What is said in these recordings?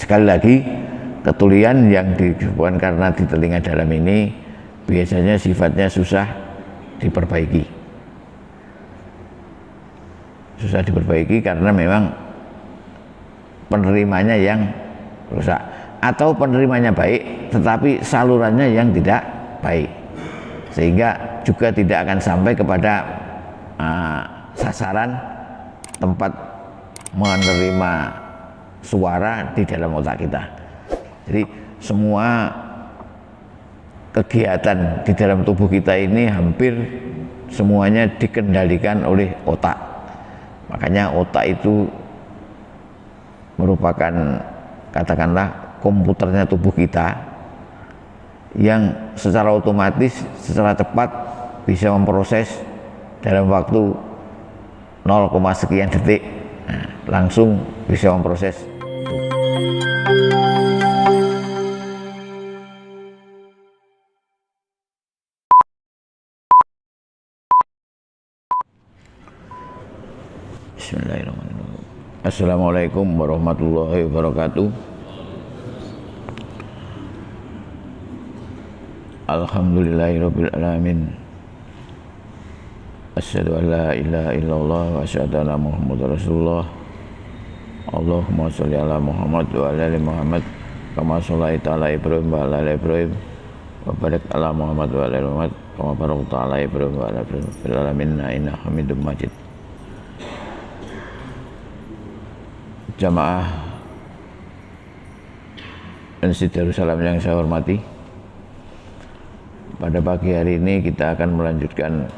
sekali lagi, ketulian yang disebabkan karena di telinga dalam ini biasanya sifatnya susah diperbaiki. Susah diperbaiki karena memang penerimanya yang rusak, atau penerimanya baik tetapi salurannya yang tidak baik, sehingga juga tidak akan sampai kepada sasaran tempat menerima suara di dalam otak kita. Jadi semua kegiatan di dalam tubuh kita ini hampir semuanya dikendalikan oleh otak. Makanya otak itu merupakan, katakanlah, komputernya tubuh kita yang secara otomatis, secara cepat bisa memproses dalam waktu 0, sekian detik, langsung bisa memproses. Bismillahirrahmanirrahim. Assalamualaikum warahmatullahi wabarakatuh. Alhamdulillahirabbil alamin. Asyhadu an la ilaha illallah wa asyhadu anna Muhammadar Rasulullah. Allahumma sholli ala Muhammad wa ala ali Muhammad kama shallaita ala Ibrahim wa ala ali Ibrahim wa barik ala Muhammad wa ala ali Muhammad kama barakta ala Ibrahim wa ala ali Ibrahim fil alamin innaka Hamidum Majid. Jamaah Masjid Darussalam yang saya hormati, pada pagi hari ini kita akan melanjutkan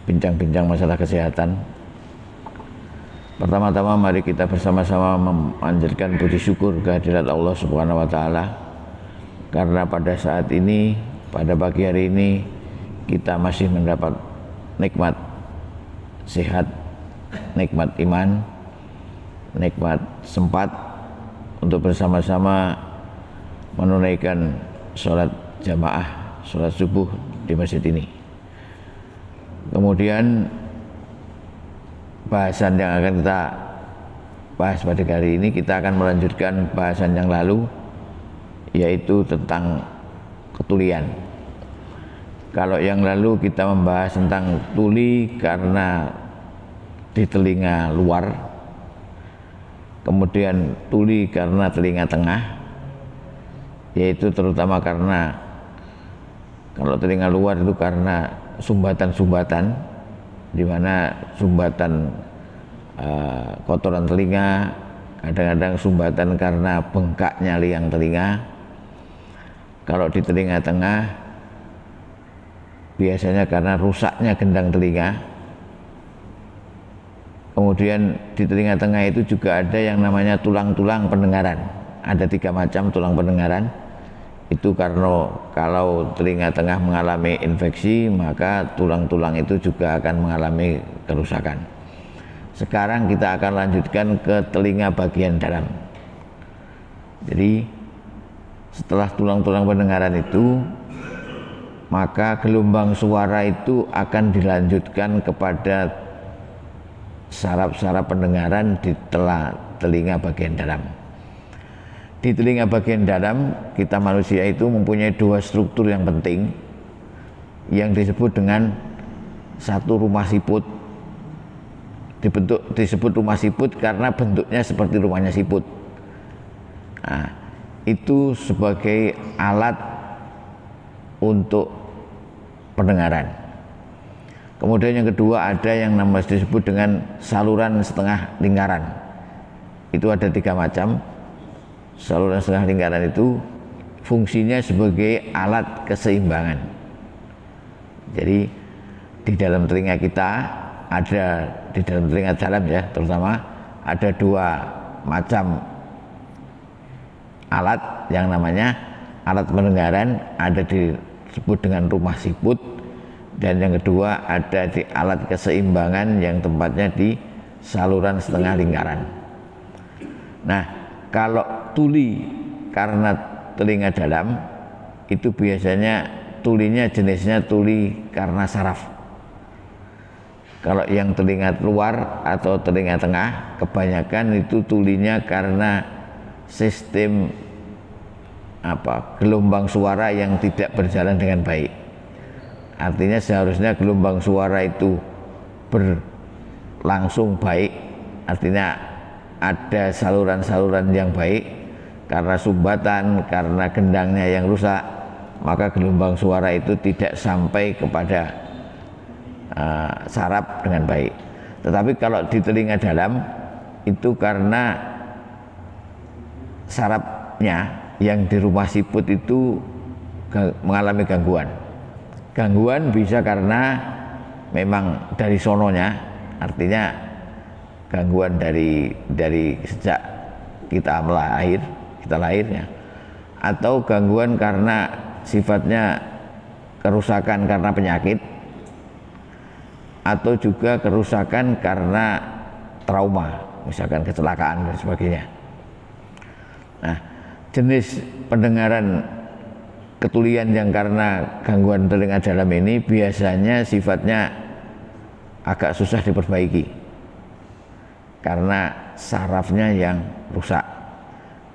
bincang-bincang masalah kesehatan. Pertama-tama mari kita bersama-sama memanjatkan puji syukur kehadirat Allah Subhanahu wa taala, karena pada saat ini, pada pagi hari ini, kita masih mendapat nikmat sehat, nikmat iman, nikmat sempat untuk bersama-sama menunaikan sholat jamaah, sholat subuh di masjid ini. Kemudian bahasan yang akan kita bahas pada hari ini, kita akan melanjutkan bahasan yang lalu, yaitu tentang ketulian. Kalau yang lalu kita membahas tentang tuli karena di telinga luar, kemudian tuli karena telinga tengah, yaitu terutama karena, kalau telinga luar itu karena sumbatan-sumbatan, di mana sumbatan kotoran telinga, kadang-kadang sumbatan karena bengkaknya liang telinga. Kalau di telinga tengah biasanya karena rusaknya gendang telinga. Kemudian di telinga tengah itu juga ada yang namanya tulang-tulang pendengaran. Ada 3 macam tulang pendengaran. Itu karena kalau telinga tengah mengalami infeksi, maka tulang-tulang itu juga akan mengalami kerusakan. Sekarang kita akan lanjutkan ke telinga bagian dalam. Jadi setelah tulang-tulang pendengaran itu, maka gelombang suara itu akan dilanjutkan kepada saraf-saraf pendengaran di telinga bagian dalam. Di telinga bagian dalam, kita manusia itu mempunyai 2 struktur yang penting yang disebut dengan satu rumah siput. Disebut rumah siput karena bentuknya seperti rumahnya siput. Nah, itu sebagai alat untuk pendengaran. Kemudian yang kedua ada yang namanya disebut dengan saluran setengah lingkaran. Itu ada 3 macam. Saluran setengah lingkaran itu fungsinya sebagai alat keseimbangan. Jadi di dalam telinga kita ada, di dalam telinga dalam ya terutama, ada 2 macam alat yang namanya alat pendengaran, ada disebut dengan rumah siput, dan yang kedua ada di alat keseimbangan yang tempatnya di saluran setengah lingkaran. Nah, kalau tuli karena telinga dalam itu biasanya tulinya jenisnya tuli karena saraf. Kalau yang telinga luar atau telinga tengah kebanyakan itu tulinya karena sistem gelombang suara yang tidak berjalan dengan baik. Artinya seharusnya gelombang suara itu berlangsung baik, artinya ada saluran-saluran yang baik. Karena sumbatan, karena gendangnya yang rusak, maka gelombang suara itu tidak sampai kepada saraf dengan baik. Tetapi kalau di telinga dalam itu karena sarafnya yang di rumah siput itu mengalami gangguan. Gangguan bisa karena memang dari sononya, artinya gangguan dari sejak kita lahirnya, atau gangguan karena sifatnya kerusakan karena penyakit, atau juga kerusakan karena trauma, misalkan kecelakaan dan sebagainya. Nah, jenis pendengaran ketulian yang karena gangguan telinga dalam ini biasanya sifatnya agak susah diperbaiki karena sarafnya yang rusak.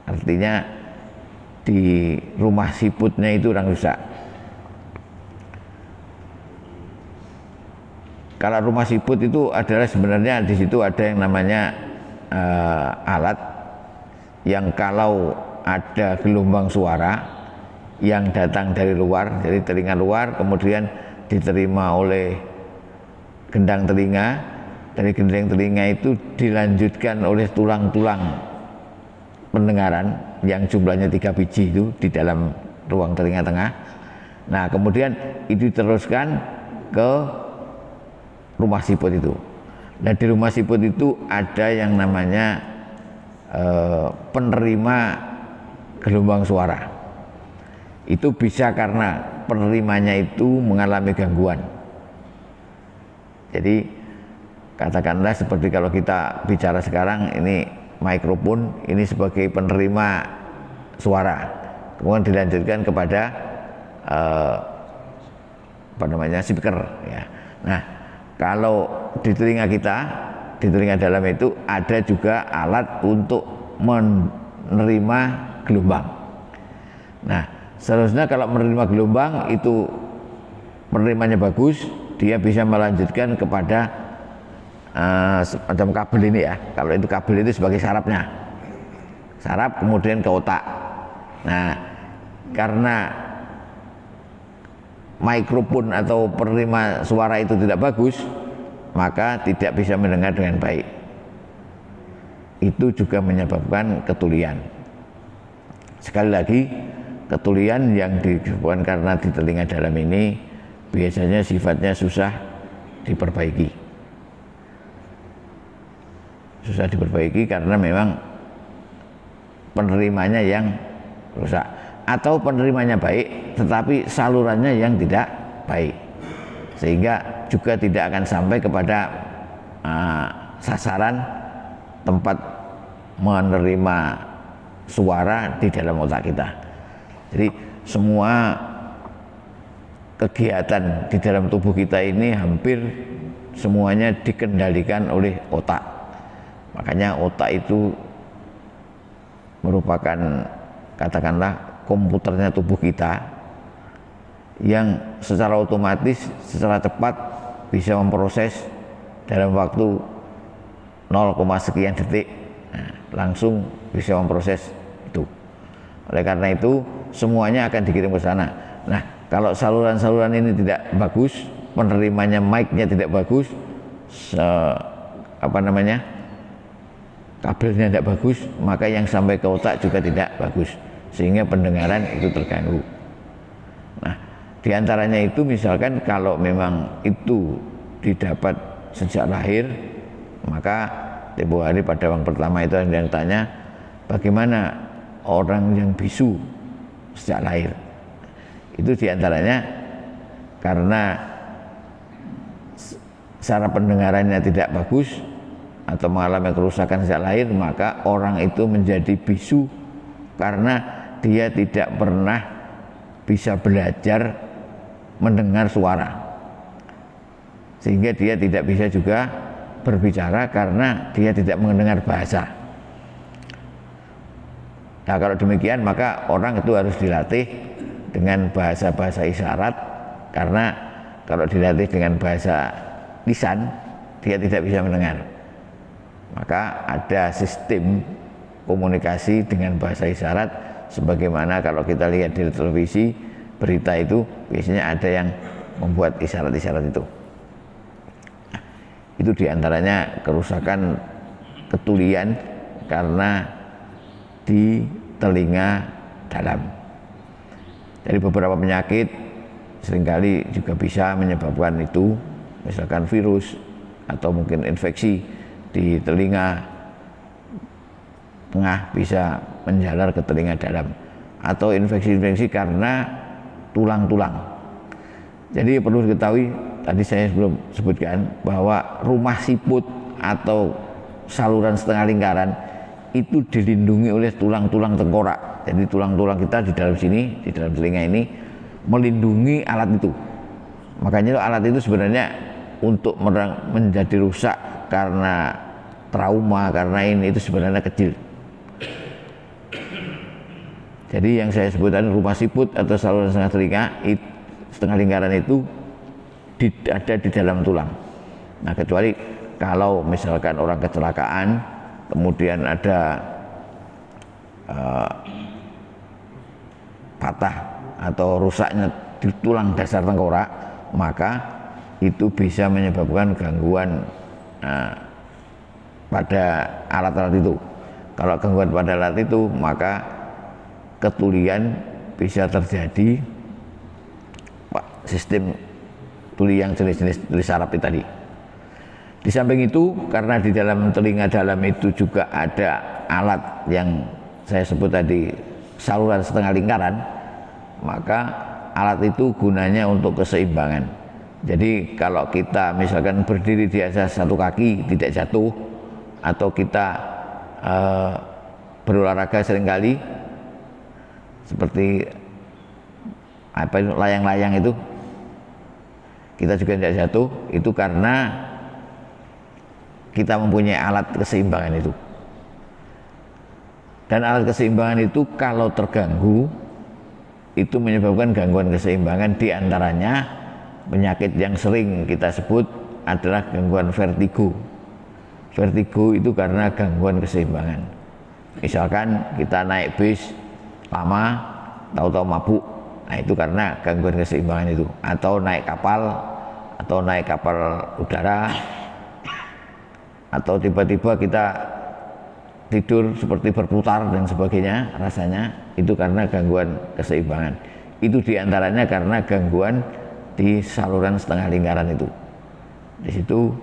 Artinya di rumah siputnya itu orang rusak. Kalau rumah siput itu adalah sebenarnya di situ ada yang namanya alat yang kalau ada gelombang suara yang datang dari luar, dari telinga luar, kemudian diterima oleh gendang telinga, dari gendang telinga itu dilanjutkan oleh tulang-tulang pendengaran yang jumlahnya 3 biji itu di dalam ruang telinga tengah. Nah, kemudian itu diteruskan ke rumah siput itu. Nah, di rumah siput itu ada yang namanya penerima gelombang suara. Itu bisa karena penerimanya itu mengalami gangguan. Jadi katakanlah seperti kalau kita bicara sekarang ini mikrofon ini sebagai penerima suara, kemudian dilanjutkan kepada speaker ya. Nah, kalau di telinga kita, di telinga dalam itu ada juga alat untuk menerima gelombang. Nah, seharusnya kalau menerima gelombang itu penerimanya bagus, dia bisa melanjutkan kepada semacam kabel ini ya. Kalau itu kabel itu sebagai sarafnya, saraf kemudian ke otak. Nah, karena mikrofon atau penerima suara itu tidak bagus, maka tidak bisa mendengar dengan baik. Itu juga menyebabkan ketulian. Sekali lagi, ketulian yang disebabkan karena di telinga dalam ini biasanya sifatnya susah diperbaiki. Susah diperbaiki karena memang penerimanya yang rusak, atau penerimanya baik tetapi salurannya yang tidak baik, sehingga juga tidak akan sampai kepada sasaran tempat menerima suara di dalam otak kita. Jadi semua kegiatan di dalam tubuh kita ini hampir semuanya dikendalikan oleh otak. Makanya otak itu merupakan katakanlah komputernya tubuh kita yang secara otomatis, secara cepat bisa memproses dalam waktu 0, sekian detik, nah, langsung bisa memproses itu. Oleh karena itu semuanya akan dikirim ke sana. Nah, kalau saluran-saluran ini tidak bagus, penerimanya mic-nya tidak bagus, kabelnya tidak bagus, maka yang sampai ke otak juga tidak bagus, sehingga pendengaran itu terganggu. Nah, diantaranya itu misalkan kalau memang itu didapat sejak lahir, maka tempo hari pada orang pertama itu yang tanya, bagaimana orang yang bisu sejak lahir? Itu diantaranya karena saraf pendengarannya tidak bagus atau mengalami kerusakan sejak lahir, maka orang itu menjadi bisu karena dia tidak pernah bisa belajar mendengar suara, sehingga dia tidak bisa juga berbicara karena dia tidak mendengar bahasa. Nah kalau demikian maka orang itu harus dilatih dengan bahasa-bahasa isyarat, karena kalau dilatih dengan bahasa lisan dia tidak bisa mendengar. Maka ada sistem komunikasi dengan bahasa isyarat, sebagaimana kalau kita lihat di televisi berita itu biasanya ada yang membuat isyarat-isyarat itu. Itu diantaranya kerusakan ketulian karena di telinga dalam. Dari beberapa penyakit seringkali juga bisa menyebabkan itu, misalkan virus atau mungkin infeksi di telinga tengah bisa menjalar ke telinga dalam, atau infeksi-infeksi karena tulang-tulang. Jadi perlu diketahui, tadi saya belum sebutkan bahwa rumah siput atau saluran setengah lingkaran itu dilindungi oleh tulang-tulang tengkorak. Jadi tulang-tulang kita di dalam sini, di dalam telinga ini melindungi alat itu. Makanya alat itu sebenarnya untuk menjadi rusak karena trauma, karena ini itu sebenarnya kecil. Jadi yang saya sebutkan rumah siput atau saluran setengah telinga, setengah lingkaran itu ada di dalam tulang. Nah kecuali kalau misalkan orang kecelakaan, kemudian ada patah atau rusaknya di tulang dasar tengkorak, maka itu bisa menyebabkan gangguan pada alat-alat itu. Kalau gangguan pada alat itu, maka ketulian bisa terjadi sistem tuli yang jenis-jenis tuli saraf tadi. Di samping itu, karena di dalam telinga dalam itu juga ada alat yang saya sebut tadi saluran setengah lingkaran, maka alat itu gunanya untuk keseimbangan. Jadi kalau kita misalkan berdiri di atas satu kaki tidak jatuh, atau kita berolahraga seringkali seperti apa itu layang-layang itu, kita juga tidak jatuh, itu karena kita mempunyai alat keseimbangan itu. Dan alat keseimbangan itu kalau terganggu, itu menyebabkan gangguan keseimbangan. Di antaranya penyakit yang sering kita sebut adalah gangguan vertigo. Vertigo itu karena gangguan keseimbangan. Misalkan kita naik bis lama, tahu-tahu mabuk, nah itu karena gangguan keseimbangan itu. Atau naik kapal udara, atau tiba-tiba kita tidur seperti berputar dan sebagainya, rasanya itu karena gangguan keseimbangan. Itu diantaranya karena gangguan di saluran setengah lingkaran itu. Di situ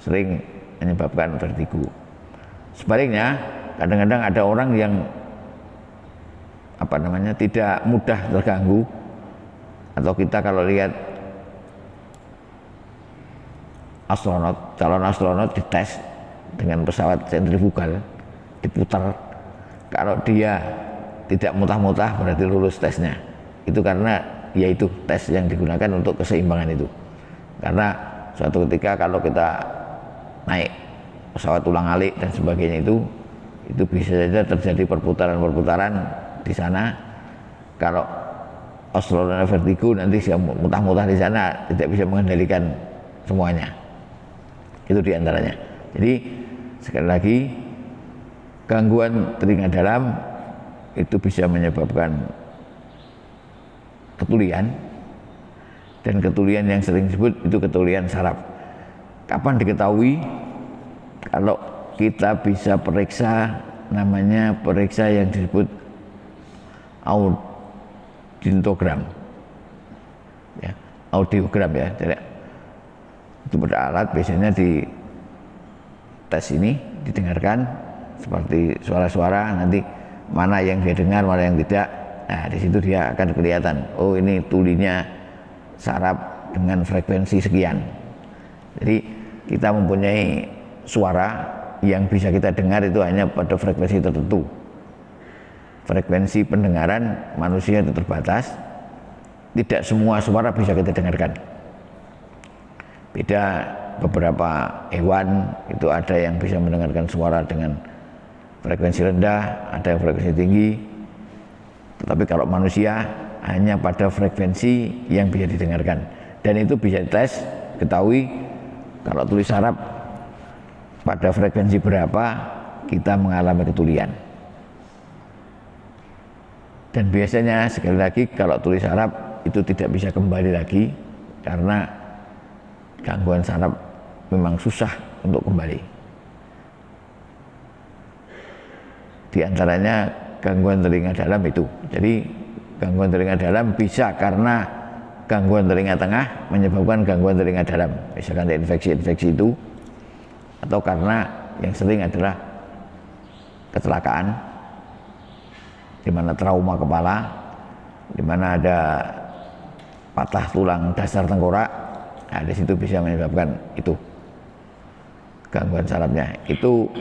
sering menyebabkan vertigo. Sebaliknya, kadang-kadang ada orang yang tidak mudah terganggu, atau kita kalau lihat calon astronot dites dengan pesawat sentrifugal, diputar, kalau dia tidak mutah-mutah berarti lulus tesnya. Itu karena yaitu tes yang digunakan untuk keseimbangan itu. Karena suatu ketika kalau kita naik pesawat ulang-alik dan sebagainya, itu bisa saja terjadi perputaran-perputaran di sana. Kalau astronot vertigo nanti mutah-mutah di sana, tidak bisa mengendalikan semuanya. Itu diantaranya. Jadi sekali lagi, gangguan telinga dalam itu bisa menyebabkan ketulian, dan ketulian yang sering disebut itu ketulian saraf. Kapan diketahui? Kalau kita bisa periksa, namanya periksa yang disebut audiogram, ya, audiogram ya. Jadi, itu pada alat biasanya di tes ini didengarkan seperti suara-suara, nanti mana yang dia dengar, mana yang tidak. Nah di situ dia akan kelihatan, oh ini tulinya saraf dengan frekuensi sekian. Jadi kita mempunyai suara yang bisa kita dengar itu hanya pada frekuensi tertentu. Frekuensi pendengaran manusia itu terbatas, tidak semua suara bisa kita dengarkan. Beda beberapa hewan, itu ada yang bisa mendengarkan suara dengan frekuensi rendah, ada yang frekuensi tinggi. Tetapi kalau manusia hanya pada frekuensi yang bisa didengarkan, dan itu bisa dites, ketahui kalau tulis saraf pada frekuensi berapa kita mengalami ketulian. Dan biasanya sekali lagi kalau tulis saraf itu tidak bisa kembali lagi karena gangguan saraf memang susah untuk kembali. Di antaranya gangguan telinga dalam itu. Jadi gangguan telinga dalam bisa karena gangguan telinga tengah menyebabkan gangguan telinga dalam, misalkan infeksi-infeksi itu, atau karena yang sering adalah kecelakaan, di mana trauma kepala, di mana ada patah tulang dasar tengkorak. Nah, di situ bisa menyebabkan itu gangguan sarafnya. Itu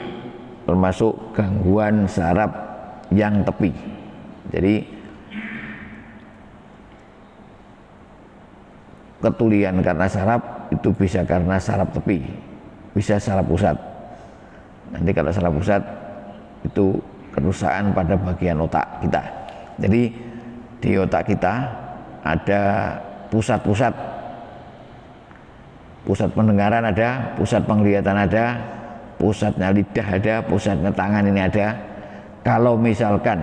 termasuk gangguan saraf yang tepi. Jadi ketulian karena saraf itu bisa karena saraf tepi, bisa saraf pusat. Nanti kalau saraf pusat itu kerusakan pada bagian otak kita. Jadi di otak kita ada pusat-pusat, pusat pendengaran ada, pusat penglihatan ada, pusatnya lidah ada, pusatnya tangan ini ada. Kalau misalkan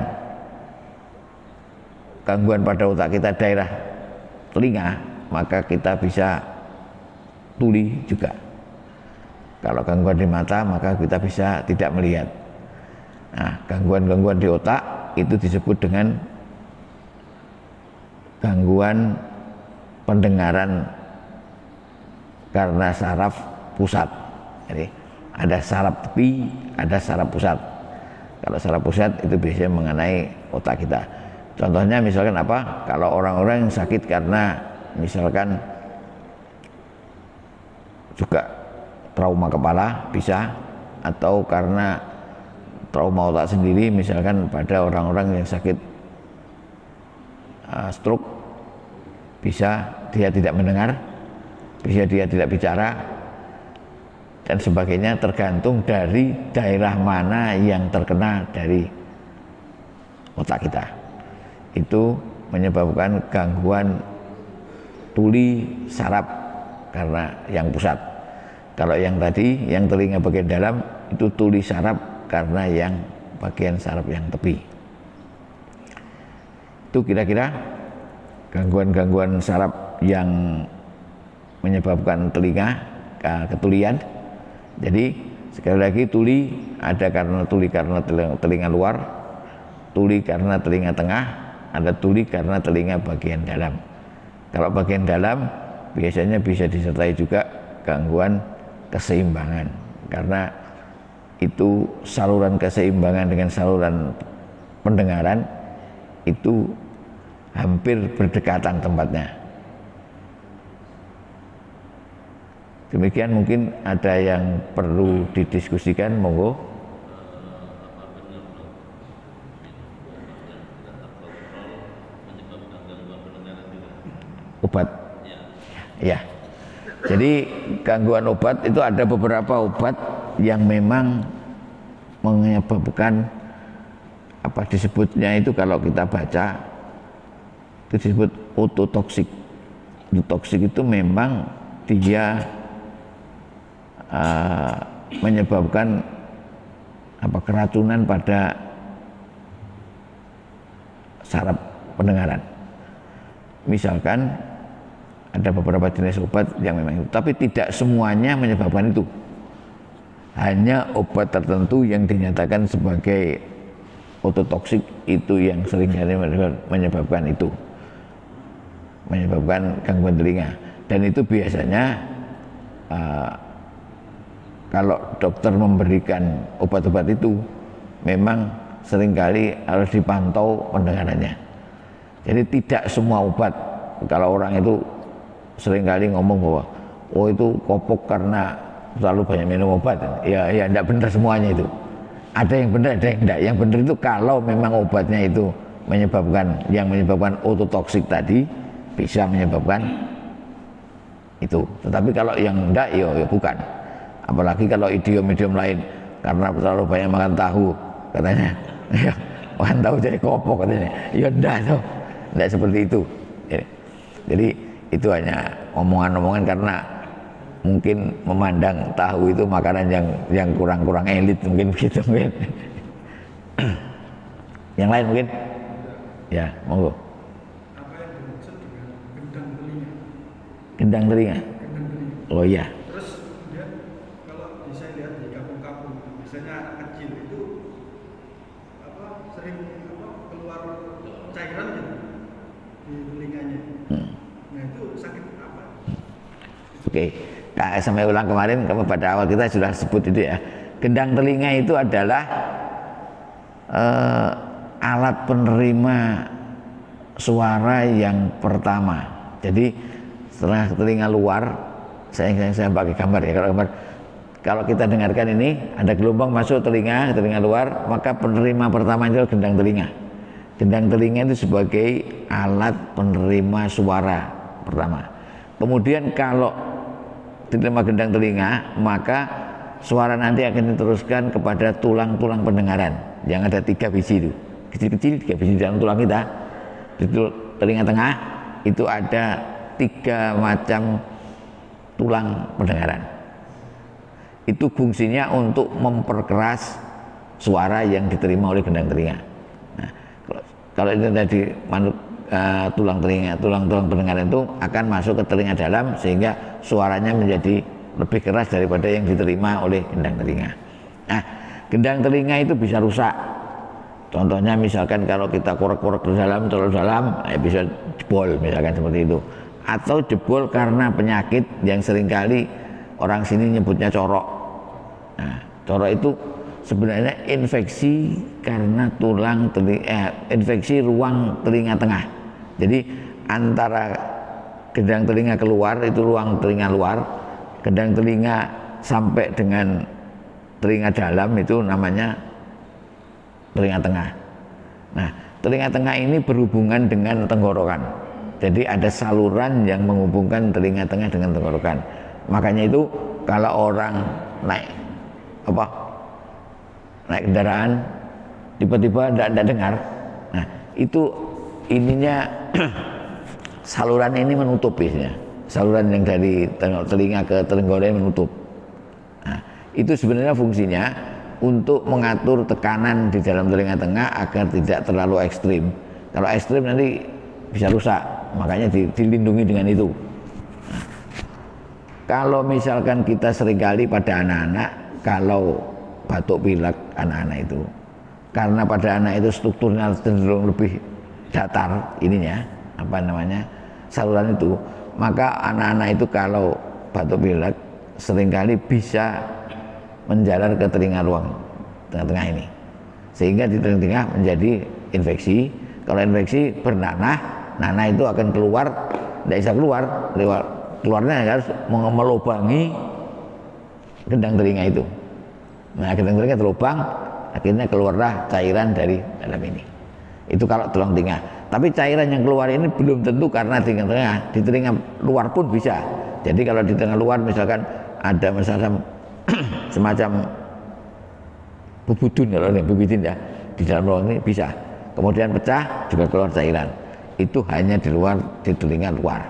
gangguan pada otak kita daerah telinga, maka kita bisa tuli juga. Kalau gangguan di mata, maka kita bisa tidak melihat. Nah, gangguan-gangguan di otak itu disebut dengan gangguan pendengaran karena saraf pusat. Jadi ada saraf tepi, ada saraf pusat. Kalau saraf pusat itu biasanya mengenai otak kita. Contohnya misalkan apa? Kalau orang-orang yang sakit karena misalkan juga trauma kepala bisa, atau karena trauma otak sendiri, misalkan pada orang-orang yang sakit stroke, bisa dia tidak mendengar, bisa dia tidak bicara, dan sebagainya, tergantung dari daerah mana yang terkena dari otak kita. Itu menyebabkan gangguan tuli saraf karena yang pusat. Kalau yang tadi, yang telinga bagian dalam, itu tuli saraf karena yang bagian saraf yang tepi. Itu kira-kira gangguan-gangguan saraf yang menyebabkan telinga ketulian. Jadi sekali lagi, tuli ada karena telinga luar, tuli karena telinga tengah, ada tuli karena telinga bagian dalam. Kalau bagian dalam biasanya bisa disertai juga gangguan keseimbangan, karena itu saluran keseimbangan dengan saluran pendengaran itu hampir berdekatan tempatnya. Demikian, mungkin ada yang perlu didiskusikan, monggo. Obat, ya. Jadi gangguan obat itu ada beberapa obat yang memang menyebabkan apa disebutnya itu, kalau kita baca itu disebut ototoksik. Ototoksik itu memang dia menyebabkan apa keracunan pada saraf pendengaran. Misalkan ada beberapa jenis obat yang memang itu, tapi tidak semuanya menyebabkan itu. Hanya obat tertentu yang dinyatakan sebagai ototoksik itu yang seringkali menyebabkan itu, menyebabkan gangguan telinga. Dan itu biasanya kalau dokter memberikan obat-obat itu memang seringkali harus dipantau pendengarannya. Jadi tidak semua obat, kalau orang itu seringkali ngomong bahwa oh itu kopok karena terlalu banyak minum obat, ya tidak benar semuanya itu. Ada yang benar, ada yang tidak. Yang benar itu kalau memang obatnya itu menyebabkan ototoksik tadi, bisa menyebabkan itu. Tetapi kalau yang tidak, ya bukan. Apalagi kalau idiom-idiom lain, karena terlalu banyak makan tahu katanya. Ya, mantau jadi kopok katanya. Ya enggak tuh, enggak seperti itu. Jadi itu hanya omongan-omongan karena mungkin memandang tahu itu makanan yang kurang-kurang elit mungkin begitu mungkin. Yang lain mungkin? Ya, monggo. Apa yang dimaksud dengan gendang telinga? Gendang telinga. Gendang telinga. Oh iya. Terus kemudian kalau saya lihat di kampung-kampung, biasanya anak kecil itu sering keluar cairan gitu di telinganya. Nah itu sakit apa? Oke, sampai ulang kemarin pada awal kita sudah sebut itu ya. Gendang telinga itu adalah alat penerima suara yang pertama. Jadi setelah telinga luar, saya pakai gambar ya. Kalau kita dengarkan ini ada gelombang masuk telinga luar, maka penerima pertama itu gendang telinga. Gendang telinga itu sebagai alat penerima suara pertama. Kemudian kalau diterima gendang telinga, maka suara nanti akan diteruskan kepada tulang-tulang pendengaran yang ada 3 biji itu, kecil-kecil 3 biji dalam tulang kita. Di telinga tengah itu ada 3 macam tulang pendengaran. Itu fungsinya untuk memperkeras suara yang diterima oleh gendang telinga. Nah, kalau itu tadi tulang pendengaran itu akan masuk ke telinga dalam sehingga suaranya menjadi lebih keras daripada yang diterima oleh gendang telinga. Nah, gendang telinga itu bisa rusak. Contohnya misalkan kalau kita korek-korek terlalu dalam, bisa jebol misalkan seperti itu. Atau jebol karena penyakit yang seringkali orang sini nyebutnya corok. Nah, corok itu sebenarnya infeksi karena infeksi ruang telinga tengah. Jadi antara gendang telinga keluar itu ruang telinga luar, gendang telinga sampai dengan telinga dalam itu namanya telinga tengah. Nah, telinga tengah ini berhubungan dengan tenggorokan. Jadi ada saluran yang menghubungkan telinga tengah dengan tenggorokan. Makanya itu kalau orang naik kendaraan tiba-tiba tidak dengar, nah itu ininya saluran ini menutup biasanya, saluran yang dari telinga ke tenggorokan menutup. Nah, itu sebenarnya fungsinya untuk mengatur tekanan di dalam telinga tengah agar tidak terlalu ekstrim. Kalau ekstrim nanti bisa rusak, makanya dilindungi dengan itu. Nah, kalau misalkan kita seringkali pada anak-anak, kalau batuk pilek anak-anak itu, karena pada anak itu strukturnya cenderung lebih datar ininya, saluran itu, maka anak-anak itu kalau batuk pilek seringkali bisa menjalar ke telinga ruang tengah-tengah ini, sehingga di tengah-tengah menjadi infeksi. Kalau infeksi bernanah, nanah itu akan keluar, tidak bisa keluarnya harus melubangi gendang telinga itu. Nah, gendang telinga terlubang, akhirnya keluarlah cairan dari dalam ini. Itu kalau tulang telinga. Tapi cairan yang keluar ini belum tentu karena telinga tengah, di telinga luar pun bisa. Jadi kalau di telinga luar misalkan ada semacam bubudun, kalau ini bubidin ya, di dalam ruang ini bisa. Kemudian pecah juga keluar cairan. Itu hanya di telinga luar.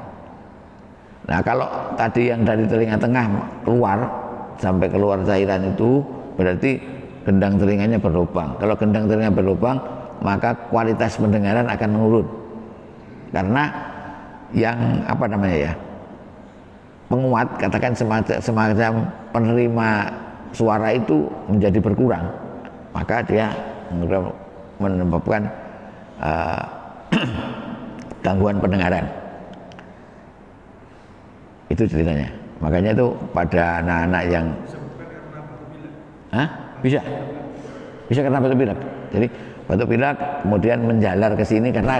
Nah, kalau tadi yang dari telinga tengah keluar sampai keluar cairan itu berarti gendang telinganya berlubang. Kalau gendang telinga berlubang, maka kualitas pendengaran akan menurun. Karena yang penguat, katakan semacam penerima suara itu menjadi berkurang, maka dia menyebabkan gangguan pendengaran. Itu ceritanya. Makanya itu pada anak-anak yang bisa karena batuk pilek. Jadi batuk pilek kemudian menjalar ke sini, karena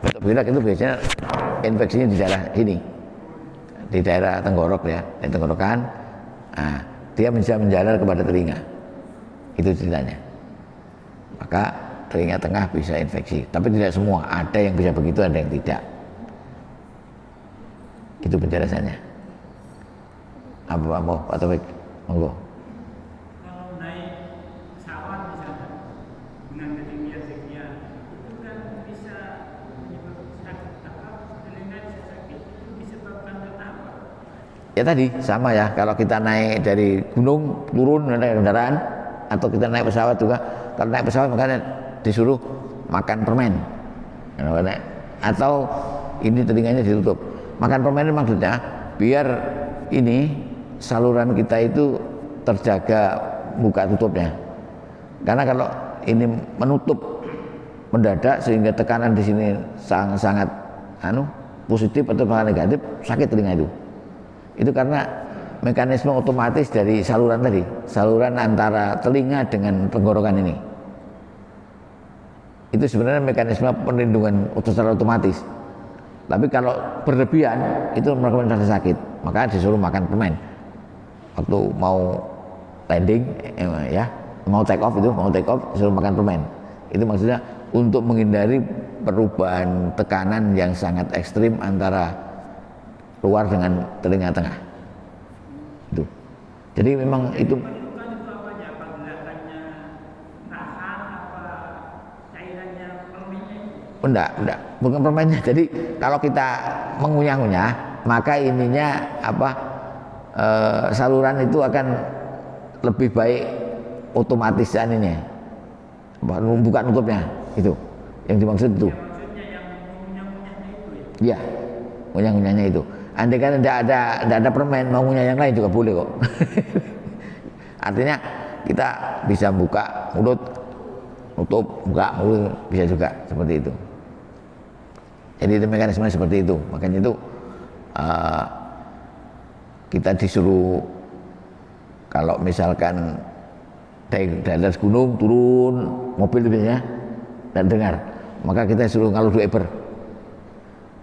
batuk pilek itu biasanya infeksinya di daerah ini, di daerah tenggorok ya, di tenggorokan. Nah, dia bisa menjalar kepada telinga. Itu ceritanya. Maka telinga tengah bisa infeksi, tapi tidak semua. Ada yang bisa begitu, ada yang tidak. Itu penjelasannya. Apa Pak Taufik? Monggo. Kalau naik pesawat misalnya, Ya tadi sama ya, kalau kita naik dari gunung turun naik kendaraan atau kita naik pesawat juga, kalau naik pesawat makanya disuruh makan permen atau ini telinganya ditutup. Makan permen itu maksudnya biar ini saluran kita itu terjaga buka tutupnya. Karena kalau ini menutup mendadak sehingga tekanan di sini sangat positif atau negatif, sakit telinga itu. Itu karena mekanisme otomatis dari saluran tadi, saluran antara telinga dengan tenggorokan ini. Itu sebenarnya mekanisme perlindungan secara otomatis. Tapi kalau berlebihan itu menyebabkan rasa sakit, maka disuruh makan permen. Waktu mau landing, mau take off disuruh makan permen. Itu maksudnya untuk menghindari perubahan tekanan yang sangat ekstrim antara luar dengan telinga tengah. Itu. Jadi memang itu enggak, bukan permennya. Jadi kalau kita mengunyah-ngunyah, maka ininya saluran itu akan lebih baik otomatis ininya. Buka nutupnya itu. Yang dimaksud itu. Iya, ngunyah-ngunyahnya itu. Andai kan tidak ada permen, mau ngunyah yang lain juga boleh kok. Artinya kita bisa buka mulut, nutup, buka mulut, bisa juga seperti itu. Jadi itu mekanisme seperti itu. Makanya itu kita disuruh kalau misalkan dari atas gunung turun mobil itu biasanya dan dengar, maka kita suruh ngalur eber.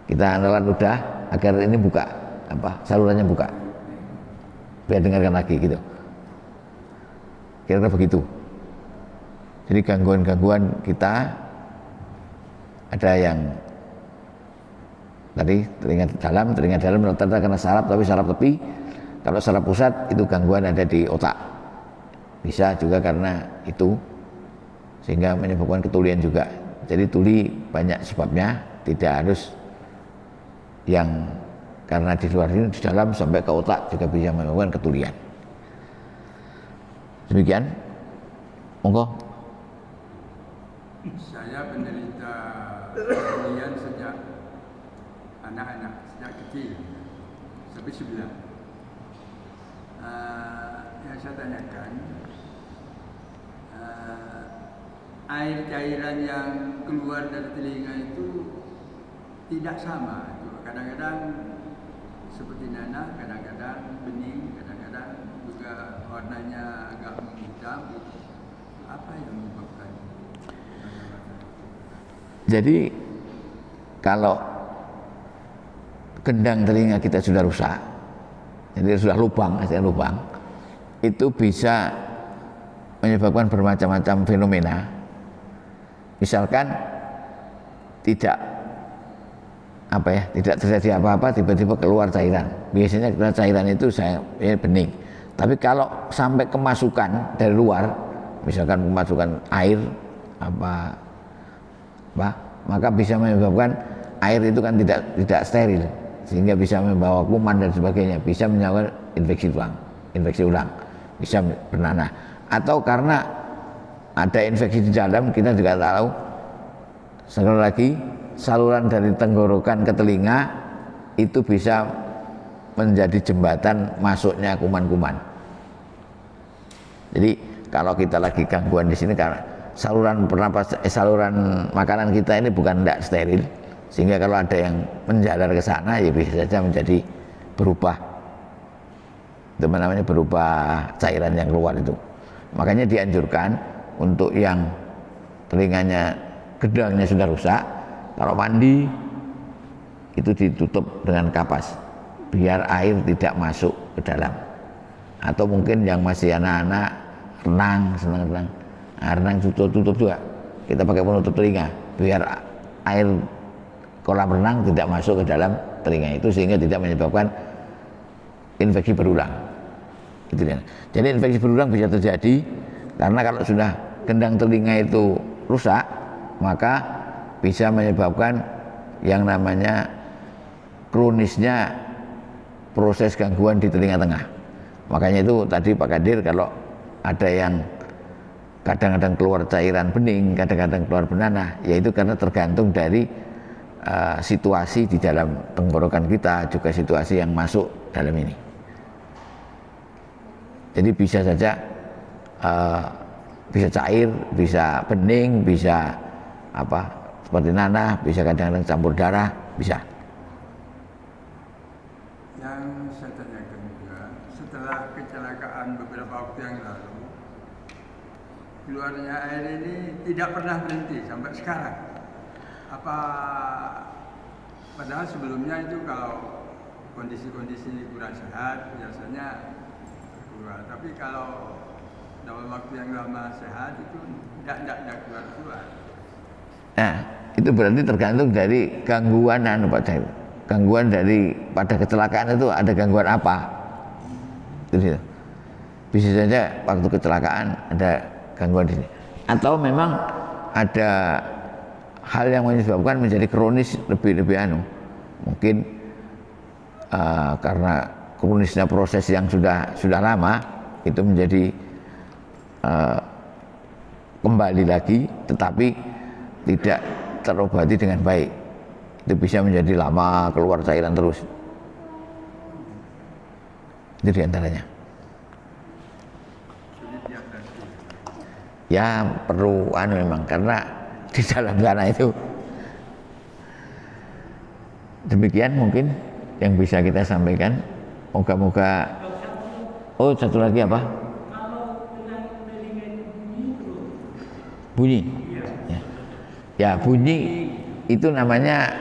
Kita nelan ludah agar ini buka salurannya buka biar dengarkan lagi gitu, kira-kira begitu. Jadi gangguan-gangguan kita ada yang tadi telinga dalam rata-rata karena saraf, tapi saraf tepi. Kalau saraf pusat itu gangguan ada di otak, bisa juga karena itu sehingga menyebabkan ketulian juga. Jadi tuli banyak sebabnya, tidak harus yang karena di luar ini, di dalam sampai ke otak juga bisa menyebabkan ketulian. Demikian, monggo. Saya penderita ketulian sejak anak-anak, sejak kecil sampai 9. Yang saya tanyakan, air cairan yang keluar dari telinga itu tidak sama. Kadang-kadang seperti nanah, kadang-kadang bening, kadang-kadang juga warnanya agak menghitam. Apa yang menyebabkan? Jadi kalau gendang telinga kita sudah rusak, jadi sudah lubang, itu bisa menyebabkan bermacam-macam fenomena. Misalkan tidak terjadi apa-apa, tiba-tiba keluar cairan. Biasanya keluar cairan itu bening. Tapi kalau sampai kemasukan dari luar, misalkan kemasukan air maka bisa menyebabkan air itu kan tidak steril, sehingga bisa membawa kuman dan sebagainya, bisa menyebabkan infeksi ulang, bisa bernanah. Atau karena ada infeksi di dalam, kita juga tahu sekali lagi saluran dari tenggorokan ke telinga itu bisa menjadi jembatan masuknya kuman-kuman. Jadi kalau kita lagi gangguan di sini karena saluran makanan kita ini bukan tidak steril, sehingga kalau ada yang menjalar ke sana ya bisa saja menjadi berubah, itu namanya berubah cairan yang keluar itu. Makanya dianjurkan untuk yang telinganya gedangnya sudah rusak, kalau mandi itu ditutup dengan kapas biar air tidak masuk ke dalam. Atau mungkin yang masih anak-anak senang renang, renang tutup juga, kita pakai penutup telinga biar air kolam renang tidak masuk ke dalam telinga itu, sehingga tidak menyebabkan infeksi berulang. Gitu ya. Jadi infeksi berulang bisa terjadi karena kalau sudah gendang telinga itu rusak, maka bisa menyebabkan yang namanya kronisnya proses gangguan di telinga tengah. Makanya itu tadi Pak Kadir, kalau ada yang kadang-kadang keluar cairan bening, kadang-kadang keluar benana, yaitu karena tergantung dari situasi di dalam tenggorokan kita, juga situasi yang masuk dalam ini. Jadi bisa saja bisa cair, bisa bening, bisa apa seperti nanah, bisa kadang-kadang campur darah, bisa. Yang saya tanyakan juga, setelah kecelakaan beberapa waktu yang lalu, keluarnya air ini tidak pernah berhenti sampai sekarang. Apa padahal sebelumnya itu kalau kondisi-kondisi kurang sehat biasanya keluar, tapi kalau dalam waktu yang lama sehat itu tidak keluar. Nah, itu berarti tergantung dari gangguan Pak Cair. Gangguan dari pada kecelakaan itu ada gangguan apa? Itu bisa saja waktu kecelakaan ada gangguan di sini. Atau memang ada hal yang menyebabkan menjadi kronis lebih mungkin karena kronisnya proses yang sudah lama itu menjadi kembali lagi, tetapi tidak terobati dengan baik. Itu bisa menjadi lama keluar cairan terus. Itu diantaranya. Ya perlu memang, karena di dalam sana itu. Demikian mungkin yang bisa kita sampaikan. Moga-moga. Oh, satu lagi apa? Bunyi. Ya, bunyi itu namanya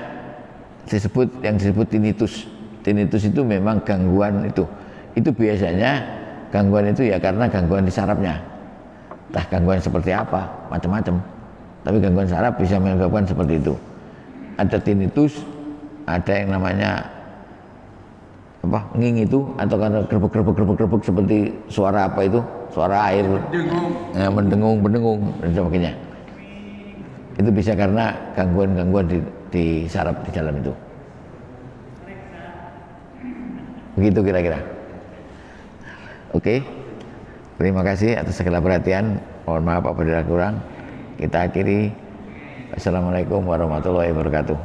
yang disebut tinnitus. Tinnitus itu memang gangguan itu. Itu biasanya gangguan itu ya karena gangguan di sarafnya. Entah gangguan seperti apa, macam-macam. Tapi gangguan saraf bisa menyebabkan seperti itu. Ada tinnitus, ada yang namanya nging itu, atau karena gerbek seperti suara apa itu, suara air mendengung dan sebagainya. Itu bisa karena gangguan di saraf di dalam itu. Begitu kira-kira. Oke. Terima kasih atas segala perhatian. Mohon maaf apabila kurang. Kita akhiri. Assalamualaikum warahmatullahi wabarakatuh.